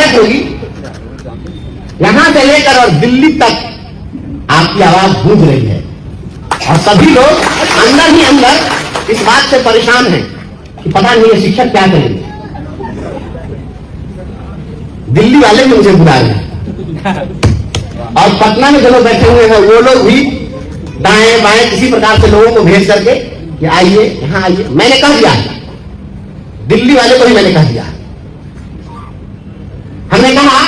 बैठक होगी, यहां से लेकर और दिल्ली तक आपकी आवाज गूंज रही है और सभी लोग अंदर ही अंदर इस बात से परेशान हैं कि पता नहीं ये शिक्षक क्या करेंगे। दिल्ली वाले भी मुझे बुला रहे हैं और पटना में जो लोग बैठे हुए हैं वो लोग भी दाएं बाएं किसी प्रकार से लोगों को भेज करके कि आइए यहां आइए। मैंने कह दिया, दिल्ली वाले को भी मैंने कह दिया, हमने कहा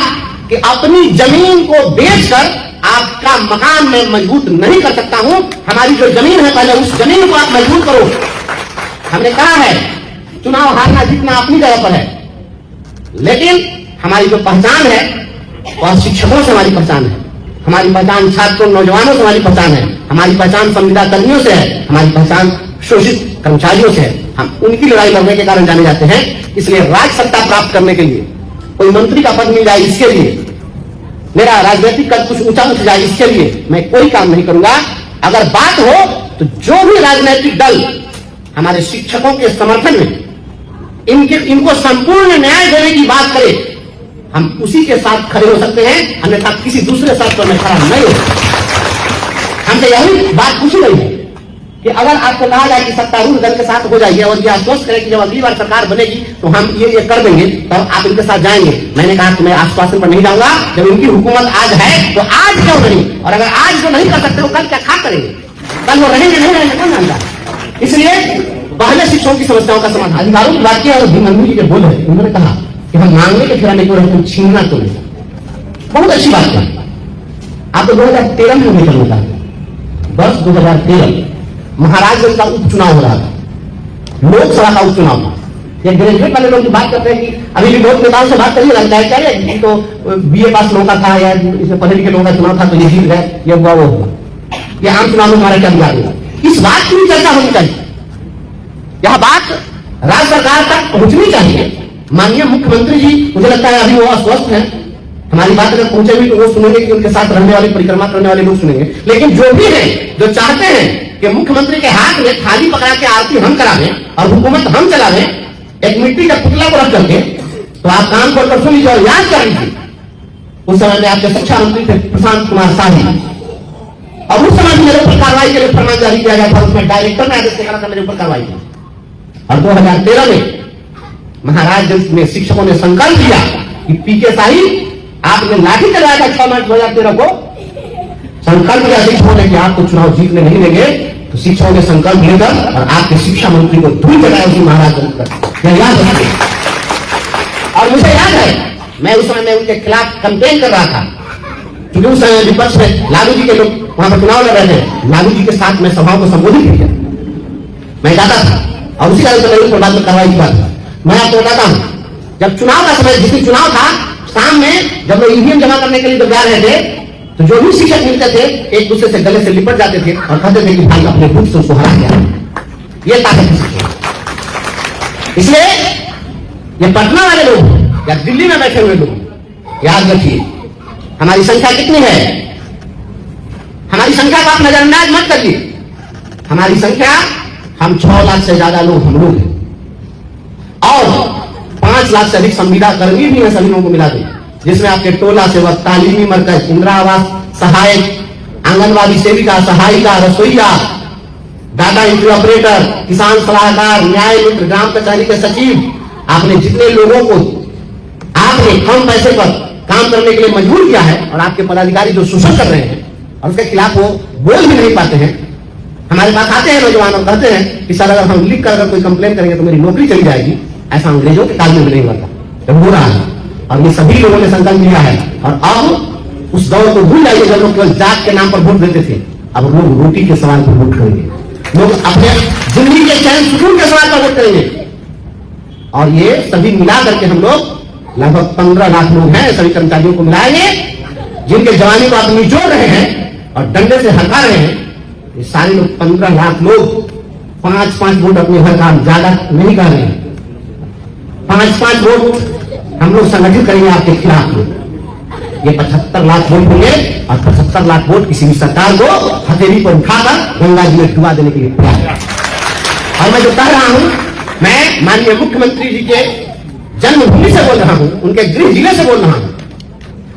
कि अपनी जमीन को बेचकर आपका मकान मैं मजबूत नहीं कर सकता हूं। हमारी जो जमीन है पहले उस जमीन को आप मजबूत करो। हमने कहा है चुनाव हारना जीतना अपनी जगह पर है, लेकिन हमारी जो पहचान है वह शिक्षकों से हमारी पहचान है, हमारी पहचान छात्रों नौजवानों से हमारी पहचान है, हमारी पहचान संविदा कर्मियों से है, हमारी पहचान शोषित कर्मचारियों से है। हम उनकी लड़ाई लड़ने के कारण जाने जाते हैं। इसलिए राज सत्ता प्राप्त करने के लिए कोई मंत्री का पद मिल जाए इसके लिए, मेरा राजनीतिक कद कुछ ऊंचा उठ जाए इसके लिए मैं कोई काम नहीं करूंगा। अगर बात हो तो जो भी राजनीतिक दल हमारे शिक्षकों के समर्थन में इनको संपूर्ण न्याय देने की बात करे, हम उसी के साथ खड़े हो सकते हैं, अन्यथा किसी दूसरे साथ पर मैं खड़ा नहीं हो सकता। हमसे यही बात पूछी गई है कि अगर आपको कहा जाए कि सत्तारूढ़ दल के साथ हो जाइए और ये आश्वस्त करें कि जब अगली बार सरकार बनेगी तो हम ये कर देंगे, तब आप इनके साथ जाएंगे। मैंने कहा कि मैं आश्वासन पर नहीं जाऊंगा। जब इनकी हुकूमत आज है तो आज क्यों नहीं, और अगर आज जो नहीं कर सकते वो कल क्या करेंगे, कल वो रहेंगे नहीं रहेंगे कौन जानता। इसलिए पहले शिक्षकों की समस्याओं का समाधान, अधिकारों की बात की और भीमनंदू जी के बोल रहे, उन्होंने कहा कि हम मांगने के फिराने को रहते छीनना तो नहीं। बहुत अच्छी बात है। आपको 2013 में निकलना था, वर्ष 2013 महाराजगंज का उपचुनाव हो रहा था, लोकसभा का उपचुनाव था। ये ग्रेजुएट वाले लोग बात करते हैं कि अभी भी बहुत नेताओं से बात करिए, लगता है क्या ये तो बीए पास लोगों का था या इसमें पढ़े लिखे लोगों का चुनाव था तो ये जीत गए, ये हुआ वो हुआ, ये आम चुनाव में हमारा क्या बिगाड़ हुआ। इस बात की भी चर्चा होनी चाहिए, यह बात राज्य सरकार तक पहुंचनी चाहिए। माननीय मुख्यमंत्री जी मुझे लगता है अभी वो अस्वस्थ है, हमारी बात अगर पहुंचे भी तो वो सुनेंगे कि उनके साथ रहने वाले परिक्रमा करने वाले लोग सुनेंगे। लेकिन जो भी है जो चाहते हैं कि मुख्यमंत्री के हाथ में थाली पकड़ा के आरती हम करा दें और हुकूमत हम चला दें, एक मिट्टी का पुतला को रख करके, तो आप कान खोलकर सुन लीजिए और याद कर लीजिए। उस समय में आपके शिक्षा मंत्री थे प्रशांत कुमार शाही, और उस समय मेरे ऊपर कार्रवाई के लिए फरमान जारी किया गया था, उसमें डायरेक्टर ने आदेश दिया था मेरे ऊपर कार्रवाई की। और 2013 में महाराजगंज में शिक्षकों ने संकल्प लिया कि पीके शाही आपने लाठी चलाया था 6 मार्च 2013 को, संकल्प लिया शिक्षकों ने कि आपको चुनाव जीतने नहीं देंगे, तो शिक्षकों ने संकल्प लेकर और आपके शिक्षा मंत्री को धूल चढ़ाया उसी महाराजगंज पर, याद रखिए। और मुझे याद है मैं उस समय में उनके खिलाफ कंपेन कर रहा था, क्योंकि उस समय विपक्ष में लालू जी के लोग वहां पर चुनाव लड़ रहे थे। लालू जी के साथ मैं सभाओं को संबोधित किया, मैं जाता था और उसी कारण से मेरे ऊपर बाद में कार्रवाई की बात। मैं आपको बताता हूं, जब चुनाव का समय, जिस दिन चुनाव था शाम में जब लोग ईवीएम जमा करने के लिए जब जा रहे थे, तो जो भी शिक्षक मिलते थे एक दूसरे से गले से लिपट जाते थे और कहते थे कि भाई अपने बूथ से उसको हरा दिया। ये ताकत है। इसलिए ये पटना वाले लोग या दिल्ली में बैठे हुए लोग याद रखिए, हमारी संख्या कितनी है, हमारी संख्या को आप नजरअंदाज मत करिए। हमारी संख्या, हम 6 लाख से ज्यादा लोग हम लोग हैं और 5 लाख से अधिक संविदा कर्मी भी है सभी लोगों को मिला दे, जिसमें आपके टोला सेवक, तालीमी मरकज, इंदिरा आवास सहायक, आंगनबाड़ी सेविका, सहायिका, रसोईया, डाटा एंट्री ऑपरेटर, किसान सलाहकार, न्याय मित्र, ग्राम कचहरी के सचिव, आपने जितने लोगों को आपने कम पैसे पर काम करने के लिए मजबूर किया है और आपके पदाधिकारी जो शोषण कर रहे हैं और उसके खिलाफ वो बोल भी नहीं पाते हैं। हमारे पास आते हैं नौजवान और कहते हैं कि सर अगर हम लिख कर अगर कोई कंप्लेन करेंगे तो मेरी नौकरी चली जाएगी। ऐसा अंग्रेजों के काल में भी नहीं हुआ था, जब हो रहा है और ये सभी लोगों ने संकल्प लिया है। और अब उस दौर को भूल जाइए जब लोग केवल जात के नाम पर वोट देते थे, अब लोग रोटी के सवाल पर वोट करेंगे, लोग अपने जिंदगी के चैन सुकून के सवाल पर वोट करेंगे। और ये सभी मिला करके हम लोग लगभग 15 लाख लोग हैं, सभी कर्मचारियों को मिलाएंगे जिनके जवानी को आप निचोड़ रहे हैं और डंडे से हटा रहे हैं। ये सारे लोग 15 लाख लोग 5-5 वोट अपने घर का ज्यादा नहीं कर रहे हैं, 5-5 वोट हम लोग संगठित करेंगे आपके खिलाफ। ये 75 लाख वोट होंगे और 75 लाख वोट किसी भी सरकार को हथेली पर उठाकर गंगा जी में डुबा देने के लिए तैयार है। और मैं जो कह रहा हूं, मैं माननीय मुख्यमंत्री जी के जन्मभूमि से बोल रहा हूं, उनके गृह जिले से बोल रहा हूं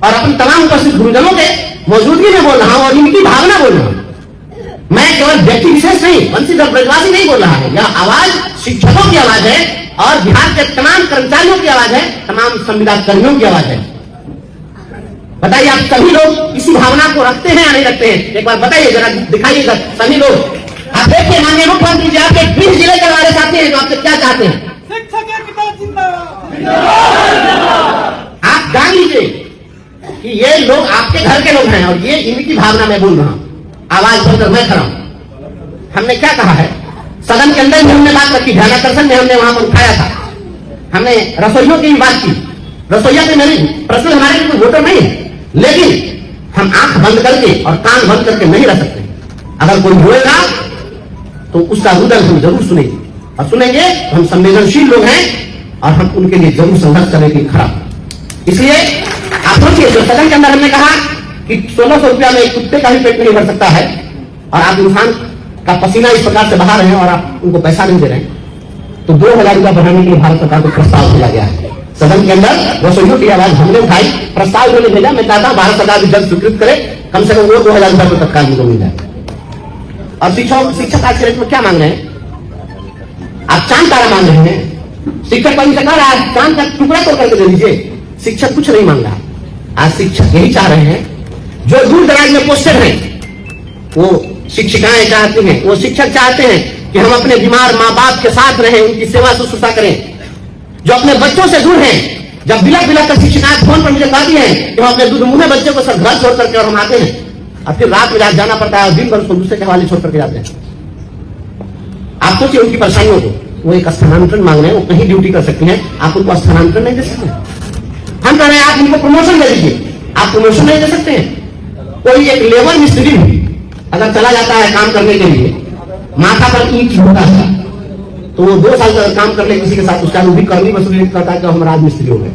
और अपने तमाम उपस्थित गुरुजनों के मौजूदगी में बोल रहा हूं और इनकी भावना बोल रहा हूं। मैं केवल व्यक्ति विशेष नहीं, बंशीधर ब्रजवासी नहीं बोल रहा है। यह आवाज शिक्षकों की आवाज है और बिहार के तमाम कर्मचारियों की आवाज है, तमाम संविदा कर्मियों की आवाज है। बताइए आप सभी लोग इसी भावना को रखते हैं या नहीं रखते हैं? एक बार बताइए, जरा दिखाइएगा सभी लोग। आप देखिए माननीय मुख्यमंत्री जी आपके गृह जिले के वाले आते हैं तो आपसे क्या चाहते हैं? आप जान लीजिए कि ये लोग आपके घर के लोग हैं और ये इनकी भावना में बोल रहा हूं, आवाज बनकर मैं खड़ा हूं। हमने क्या कहा है, सदन के अंदर भी हमने बात रखी, ध्यानाकर्षण में हमने वहां पर उठाया था, हमने रसोइयों की भी बात की। रसोइया के मेरे प्रश्न हमारे लिए कोई वोटर नहीं है, लेकिन हम आंख बंद करके और कान बंद करके नहीं रह सकते। अगर कोई बोलेगा तो उसका रुदन हम जरूर सुनेंगे और सुनेंगे तो हम संवेदनशील लोग हैं और हम उनके लिए जरूर संघर्ष करेंगे खड़ा। इसलिए आप सोचिए, जो सदन के अंदर हमने कहा कि 1600 रुपया में एक कुत्ते का भी पेट नहीं भर सकता है और आप इंसान का पसीना इस प्रकार से बहा रहे हैं और आप उनको पैसा नहीं दे रहे हैं, तो 2000 रुपया बढ़ाने के लिए भारत सरकार को प्रस्ताव दिया गया है। सदन के अंदर रसोइयों की आवाज हमने उठाई, प्रस्ताव उन्होंने भेजा। मैं चाहता हूं भारत सरकार भी जल्द स्वीकृत करे, कम से कम वो 2000 रुपया तो तत्काल मिल जाए। और शिक्षक आज के रेट में क्या मांग रहे हैं? आप चांद तारा मांग रहे हैं। शिक्षक कहीं से कह रहा है चांद का टुकड़ा तोड़ करके दे दीजिए। शिक्षक कुछ नहीं मांग रहा। आज शिक्षक यही चाह रहे हैं, जो दूर दराज में पोस्टेड हैं वो शिक्षिकाएं चाहती हैं, वो शिक्षक चाहते हैं कि हम अपने बीमार माँ बाप के साथ रहें, उनकी सेवा शुश्रूषा करें। जो अपने बच्चों से दूर हैं, जब बिलक बिलक कर शिक्षिकाएं फोन पर मुझे कहती हैं कि हम अपने दूध मुंह बच्चों को सब घर छोड़ करके और हम आते हैं और फिर रात में जाना पड़ता है और दिन भर उसको दूसरे के हवाले छोड़ करके जाते हैं। आप सोचिए उनकी परेशानियों को। वो एक स्थानांतरण मांग रहे हैं, वो कहीं ड्यूटी कर सकती हैं, आप उनको स्थानांतरण नहीं दे सकते। हम कह रहे हैं आप उनको प्रमोशन दे दीजिए, आप प्रमोशन नहीं दे सकते हैं। कोई एक लेबर मिस्त्री भी अगर चला जाता है काम करने के लिए, माथा पर ईंट होता है, तो वो 2 साल का काम कर ले किसी के साथ, उसका वो भी कर्मी वसूली करता है कि हम राजमिस्त्री हो गए,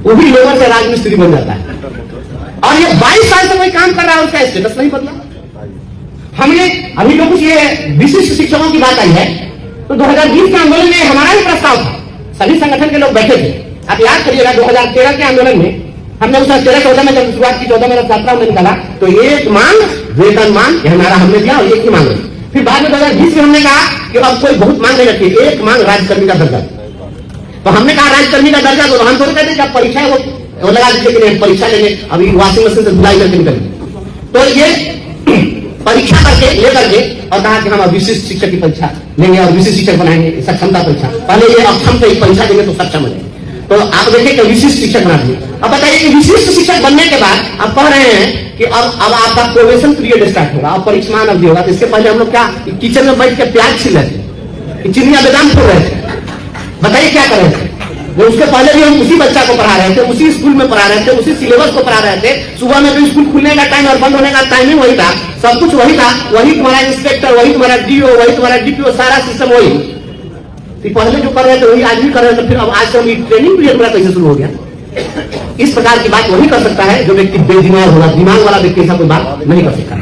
वो भी लेबर से राजमिस्त्री बन जाता है। और ये 22 साल से कोई काम कर रहा है, उसका स्टेटस नहीं बदला। हमने अभी जो कुछ ये विशिष्ट शिक्षकों की बात आई है, तो 2020 के आंदोलन में हमारा ही प्रस्ताव था, सभी संगठन के लोग बैठे थे। आप याद करिएगा 2013 के आंदोलन में हमने उस 13-14 में जब शुरुआत की, 14 में छात्रा में निकाला, तो एक मांग वेतन मांग यह नारा हमने दिया और एक ही मांग। फिर बाद में 2020 में हमने कहा कि अब कोई बहुत मांग नहीं रखी, एक मांग राज्यकर्मी का दर्जा। तो हमने कहा राज्यकर्मी का दर्जा, तो हम थोड़ी कहते कि आप परीक्षा वो लगा दीजिए कि नहीं परीक्षा लेंगे, अभी वॉशिंग मशीन से धुलाई करके निकलेंगे। तो ये परीक्षा करके लेकर के और कहा कि हम विशिष्ट शिक्षक की परीक्षा लेंगे और विशिष्ट शिक्षक बनाएंगे, सक्षमता परीक्षा। पहले ये अक्षम से परीक्षा देंगे तो सक्षम हो जाएंगे। तो आप देखिए कि विशिष्ट शिक्षक बना दिए। अब बताइए कि विशिष्ट शिक्षक बनने के बाद आप कह रहे हैं कि अब आपका प्रोबेशन पीरियड स्टार्ट होगा, अब परीक्षमान अवधि होगा। तो इसके पहले हम लोग क्या किचन में बैठ के प्याज छील रहे थे, चिड़िया बेदाम खोल रहे थे? बताइए क्या कर रहे थे? उसके पहले भी हम उसी बच्चा को पढ़ा रहे थे, उसी स्कूल में पढ़ा रहे थे, उसी सिलेबस को पढ़ा रहे थे। सुबह में भी स्कूल खुलने का टाइम और बंद होने का टाइमिंग वही था, सब कुछ वही था, वही तुम्हारा इंस्पेक्टर, वही तुम्हारा डीओ, वही तुम्हारा डीपीओ, सारा सिस्टम वही। तो पहले जो कर रहे थे वही आज भी कर रहे थे, फिर अब आज से ट्रेनिंग पीरियड मेरा कैसे शुरू हो गया? इस प्रकार की बात वही कर सकता है जो व्यक्ति बेदिमाग होगा, दिमाग वाला व्यक्ति ऐसा कोई बात नहीं कर सकता।